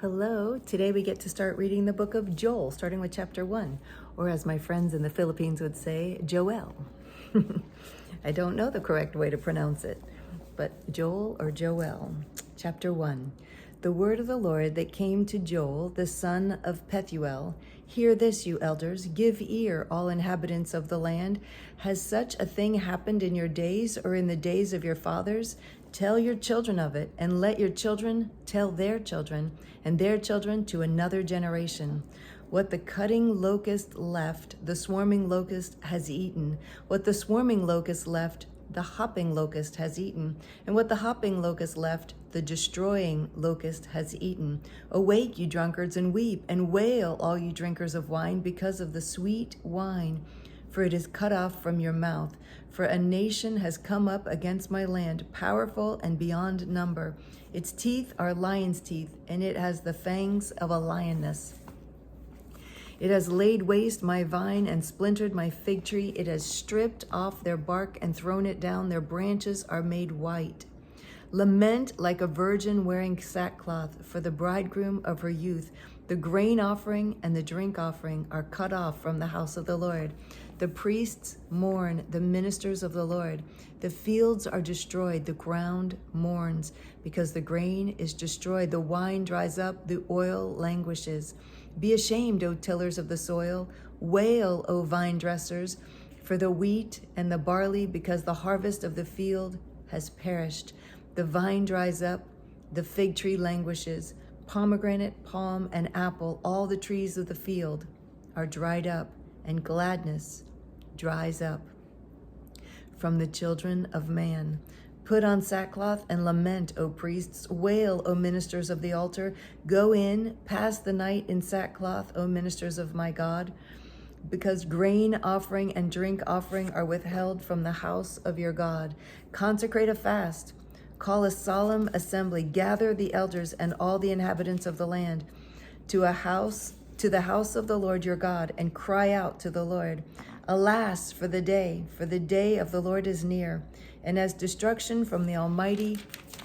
Hello, today we get to start reading the book of Joel, starting with chapter 1, or as my friends in the Philippines would say, Joel. I don't know the correct way to pronounce it, but Joel or Joel. Chapter 1. The word of the Lord that came to Joel, the son of Pethuel. Hear this, you elders, give ear, all inhabitants of the land. Has such a thing happened in your days or in the days of your fathers? Tell your children of it, and let your children tell their children, and their children to another generation. What the cutting locust left, the swarming locust has eaten. What the swarming locust left, the hopping locust has eaten. And what the hopping locust left, the destroying locust has eaten. Awake, you drunkards, and weep, and wail, all you drinkers of wine, because of the sweet wine. For it is cut off from your mouth. For a nation has come up against my land, powerful and beyond number. Its teeth are lion's teeth, and it has the fangs of a lioness. It has laid waste my vine and splintered my fig tree. It has stripped off their bark and thrown it down. Their branches are made white. Lament like a virgin wearing sackcloth for the bridegroom of her youth. The grain offering and the drink offering are cut off from the house of the Lord. The priests mourn, the ministers of the Lord. The fields are destroyed, the ground mourns, because the grain is destroyed. The wine dries up, the oil languishes. Be ashamed, O tillers of the soil. Wail, O vine dressers, for the wheat and the barley, because the harvest of the field has perished. The vine dries up, the fig tree languishes. Pomegranate, palm, and apple, all the trees of the field are dried up, and gladness dries up from the children of man. Put on sackcloth and lament, O priests. Wail, O ministers of the altar. Go in, pass the night in sackcloth, O ministers of my God, because grain offering and drink offering are withheld from the house of your God. Consecrate a fast. Call a solemn assembly. Gather the elders and all the inhabitants of the land to the house of the Lord your God, and cry out to the Lord. Alas, for the day of the Lord is near, and as destruction from the Almighty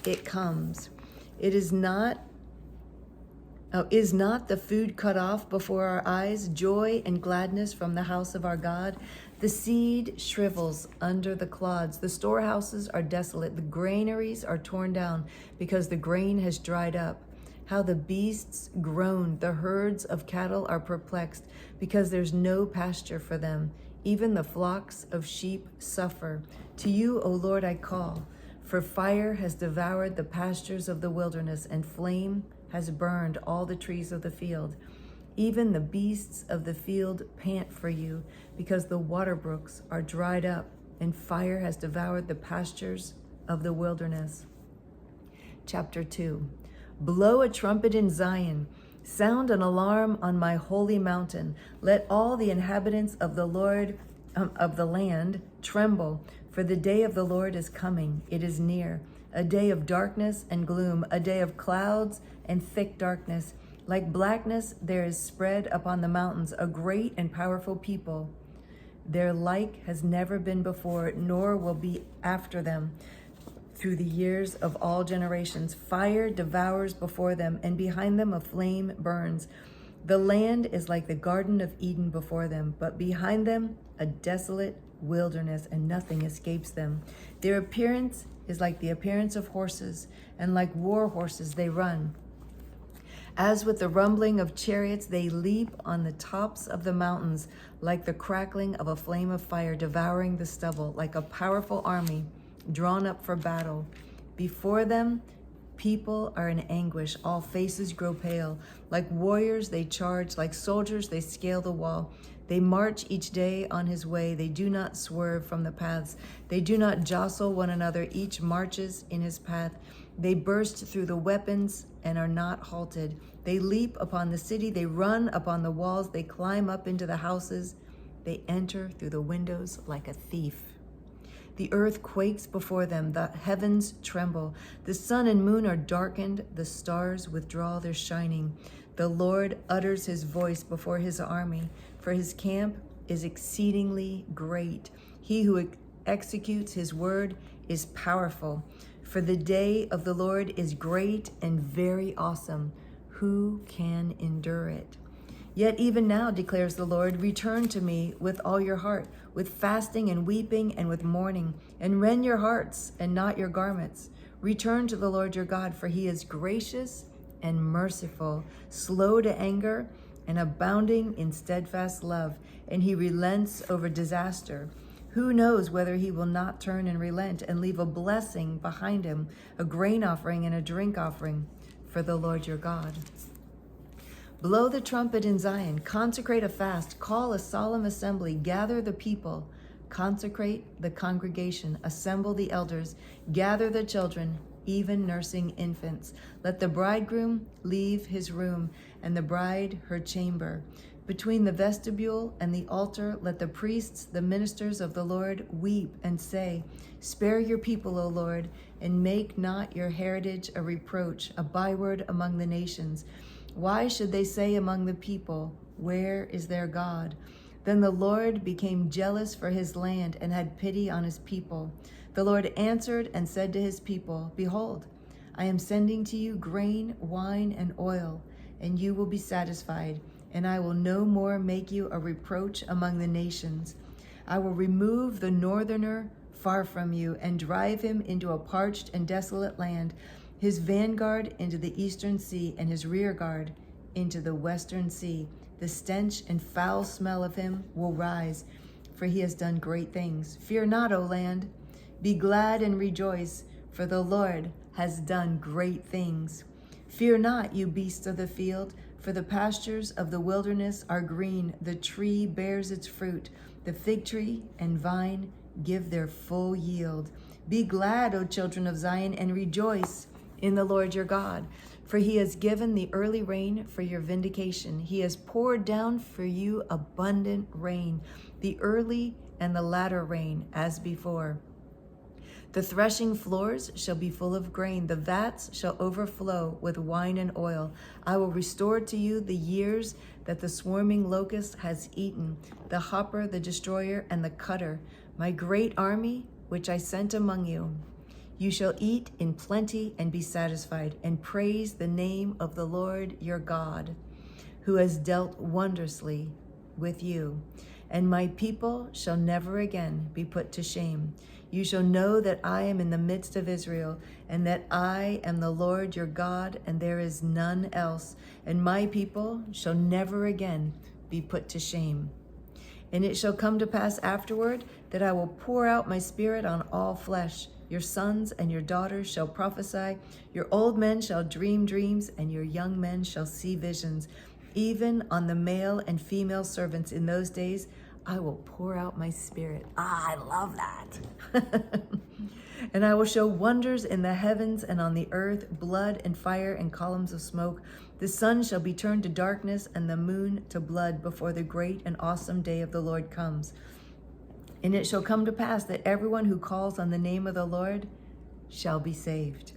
it comes. Is not the food cut off before our eyes, joy and gladness from the house of our God? The seed shrivels under the clods. The storehouses are desolate. The granaries are torn down, because the grain has dried up. How the beasts groan. The herds of cattle are perplexed, because there's no pasture for them. Even the flocks of sheep suffer. To you, O Lord, I call, for fire has devoured the pastures of the wilderness, and flame has burned all the trees of the field. Even the beasts of the field pant for you, because the water brooks are dried up, and fire has devoured the pastures of the wilderness. Chapter 2. Blow a trumpet in Zion. Sound an alarm on my holy mountain. Let all the inhabitants of the land tremble, for the day of the Lord is coming. It is near. A day of darkness and gloom, a day of clouds and thick darkness. Like blackness there is spread upon the mountains a great and powerful people. Their like has never been before, nor will be after them through the years of all generations. Fire devours before them, and behind them a flame burns. The land is like the Garden of Eden before them, but behind them a desolate wilderness, and nothing escapes them. Their appearance is like the appearance of horses, and like war horses they run. As with the rumbling of chariots, they leap on the tops of the mountains, like the crackling of a flame of fire devouring the stubble, like a powerful army drawn up for battle. Before them, people are in anguish. All faces grow pale. Like warriors, they charge. Like soldiers, they scale the wall. They march each day on his way. They do not swerve from the paths. They do not jostle one another. Each marches in his path. They burst through the weapons and are not halted. They leap upon the city. They run upon the walls. They climb up into the houses. They enter through the windows like a thief. The earth quakes before them. The heavens tremble. The sun and moon are darkened. The stars withdraw their shining. The Lord utters his voice before his army, for his camp is exceedingly great. He who executes his word is powerful. For the day of the Lord is great and very awesome. Who can endure it? Yet even now, declares the Lord, return to me with all your heart, with fasting and weeping and with mourning, and rend your hearts and not your garments. Return to the Lord your God, for he is gracious and merciful, slow to anger, and abounding in steadfast love, and he relents over disaster. Who knows whether he will not turn and relent and leave a blessing behind him, a grain offering and a drink offering for the Lord your God. Blow the trumpet in Zion, consecrate a fast, call a solemn assembly, gather the people, consecrate the congregation, assemble the elders, gather the children, even nursing infants. Let the bridegroom leave his room and the bride her chamber. Between the vestibule and the altar, let the priests, the ministers of the Lord, weep and say, spare your people, O Lord, and make not your heritage a reproach, a byword among the nations. Why should they say among the people, where is their God? Then the Lord became jealous for his land and had pity on his people. The Lord answered and said to his people, behold, I am sending to you grain, wine, and oil, and you will be satisfied, and I will no more make you a reproach among the nations. I will remove the northerner far from you and drive him into a parched and desolate land, his vanguard into the eastern sea and his rear guard into the western sea. The stench and foul smell of him will rise, for he has done great things. Fear not, O land. Be glad and rejoice, for the Lord has done great things. Fear not, you beasts of the field, for the pastures of the wilderness are green. The tree bears its fruit. The fig tree and vine give their full yield. Be glad, O children of Zion, and rejoice in the Lord your God, for he has given the early rain for your vindication. He has poured down for you abundant rain, the early and the latter rain as before. The threshing floors shall be full of grain. The vats shall overflow with wine and oil. I will restore to you the years that the swarming locust has eaten, the hopper, the destroyer, and the cutter, my great army, which I sent among you. You shall eat in plenty and be satisfied, and praise the name of the Lord your God, who has dealt wondrously with you. And my people shall never again be put to shame. You shall know that I am in the midst of Israel, and that I am the Lord your God, and there is none else. And my people shall never again be put to shame. And it shall come to pass afterward that I will pour out my spirit on all flesh. Your sons and your daughters shall prophesy. Your old men shall dream dreams, and your young men shall see visions. Even on the male and female servants in those days, I will pour out my spirit. I love that. And I will show wonders in the heavens and on the earth, blood and fire and columns of smoke. The sun shall be turned to darkness and the moon to blood before the great and awesome day of the Lord comes. And it shall come to pass that everyone who calls on the name of the Lord shall be saved.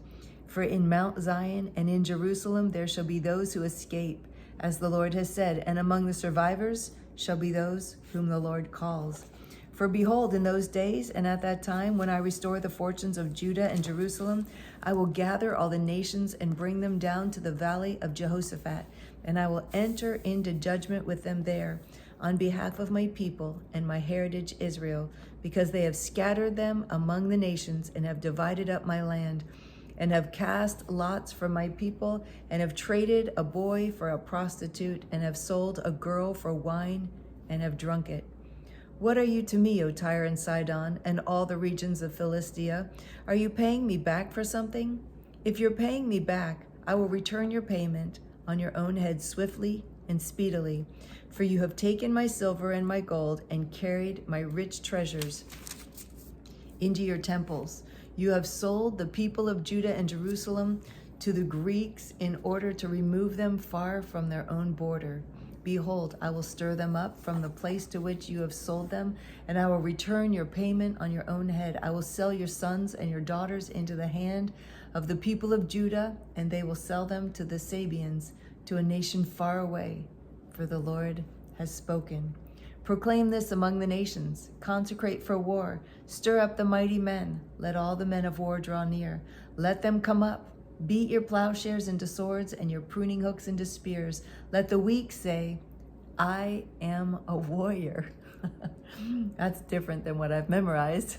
For in Mount Zion and in Jerusalem there shall be those who escape, as the Lord has said, and among the survivors shall be those whom the Lord calls. For behold, in those days and at that time, when I restore the fortunes of Judah and Jerusalem, I will gather all the nations and bring them down to the valley of Jehoshaphat, and I will enter into judgment with them there on behalf of my people and my heritage Israel, because they have scattered them among the nations and have divided up my land, and have cast lots for my people, and have traded a boy for a prostitute, and have sold a girl for wine, and have drunk it. What are you to me, O Tyre and Sidon, and all the regions of Philistia? Are you paying me back for something? If you're paying me back, I will return your payment on your own head swiftly and speedily. For you have taken my silver and my gold, and carried my rich treasures into your temples. You have sold the people of Judah and Jerusalem to the Greeks in order to remove them far from their own border. Behold, I will stir them up from the place to which you have sold them, and I will return your payment on your own head. I will sell your sons and your daughters into the hand of the people of Judah, and they will sell them to the Sabeans, to a nation far away, for the Lord has spoken. Proclaim this among the nations. Consecrate for war. Stir up the mighty men. Let all the men of war draw near. Let them come up. Beat your plowshares into swords and your pruning hooks into spears. Let the weak say, I am a warrior. That's different than what I've memorized.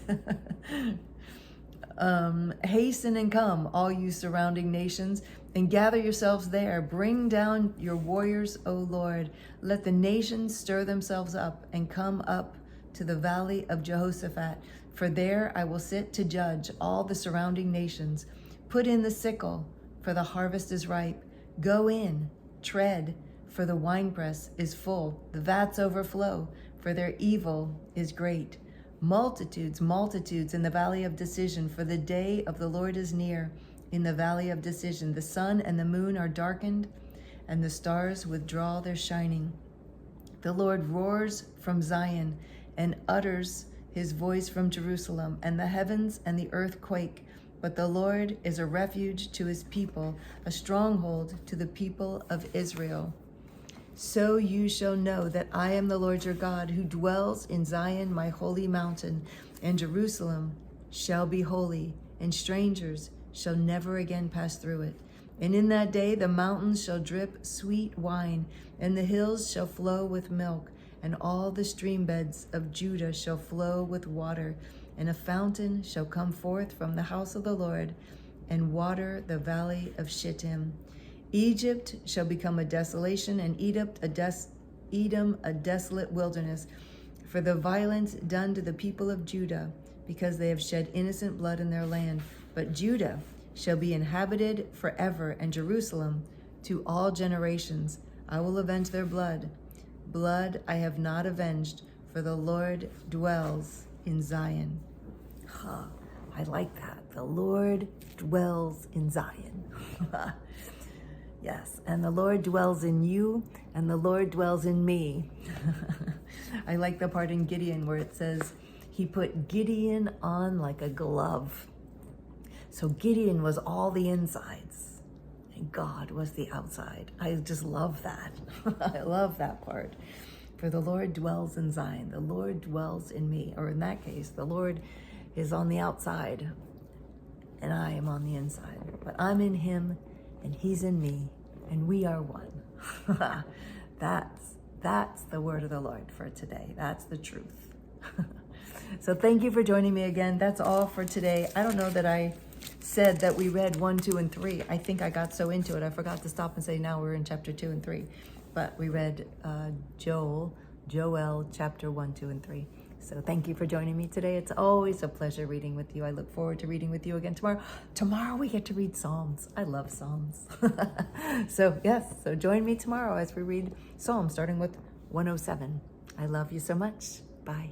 Hasten and come, all you surrounding nations, and gather yourselves there. Bring down your warriors, O Lord. Let the nations stir themselves up and come up to the valley of Jehoshaphat. For there I will sit to judge all the surrounding nations. Put in the sickle, for the harvest is ripe. Go in, tread, for the winepress is full. The vats overflow, for their evil is great. Multitudes, multitudes in the valley of decision, for the day of the Lord is near. In the valley of decision, the sun and the moon are darkened, and the stars withdraw their shining. The Lord roars from Zion and utters his voice from Jerusalem, and the heavens and the earth quake. But the Lord is a refuge to his people, a stronghold to the people of Israel. So you shall know that I am the Lord your God, who dwells in Zion, my holy mountain, and Jerusalem shall be holy, and strangers shall never again pass through it. And in that day the mountains shall drip sweet wine, and the hills shall flow with milk, and all the stream beds of Judah shall flow with water, and a fountain shall come forth from the house of the Lord, and water the valley of Shittim. Egypt shall become a desolation, and Edom a desolate wilderness, for the violence done to the people of Judah, because they have shed innocent blood in their land. But Judah shall be inhabited forever, and Jerusalem to all generations. I will avenge their blood. Blood I have not avenged, for the Lord dwells in Zion. I like that. The Lord dwells in Zion. Yes, and the Lord dwells in you, and the Lord dwells in me. I like the part in Gideon where it says, he put Gideon on like a glove. So Gideon was all the insides, and God was the outside. I just love that. I love that part. For the Lord dwells in Zion. The Lord dwells in me. Or in that case, the Lord is on the outside, and I am on the inside. But I'm in him, and he's in me, and we are one. That's the word of the Lord for today. That's the truth. So thank you for joining me again. That's all for today. I don't know that I said that we read 1, 2, and 3. I think I got so into it, I forgot to stop and say now we're in chapter 2 and 3. But we read Joel, chapter 1, 2, and 3. So thank you for joining me today. It's always a pleasure reading with you. I look forward to reading with you again tomorrow. Tomorrow we get to read Psalms. I love Psalms. So join me tomorrow as we read Psalms, starting with 107. I love you so much. Bye.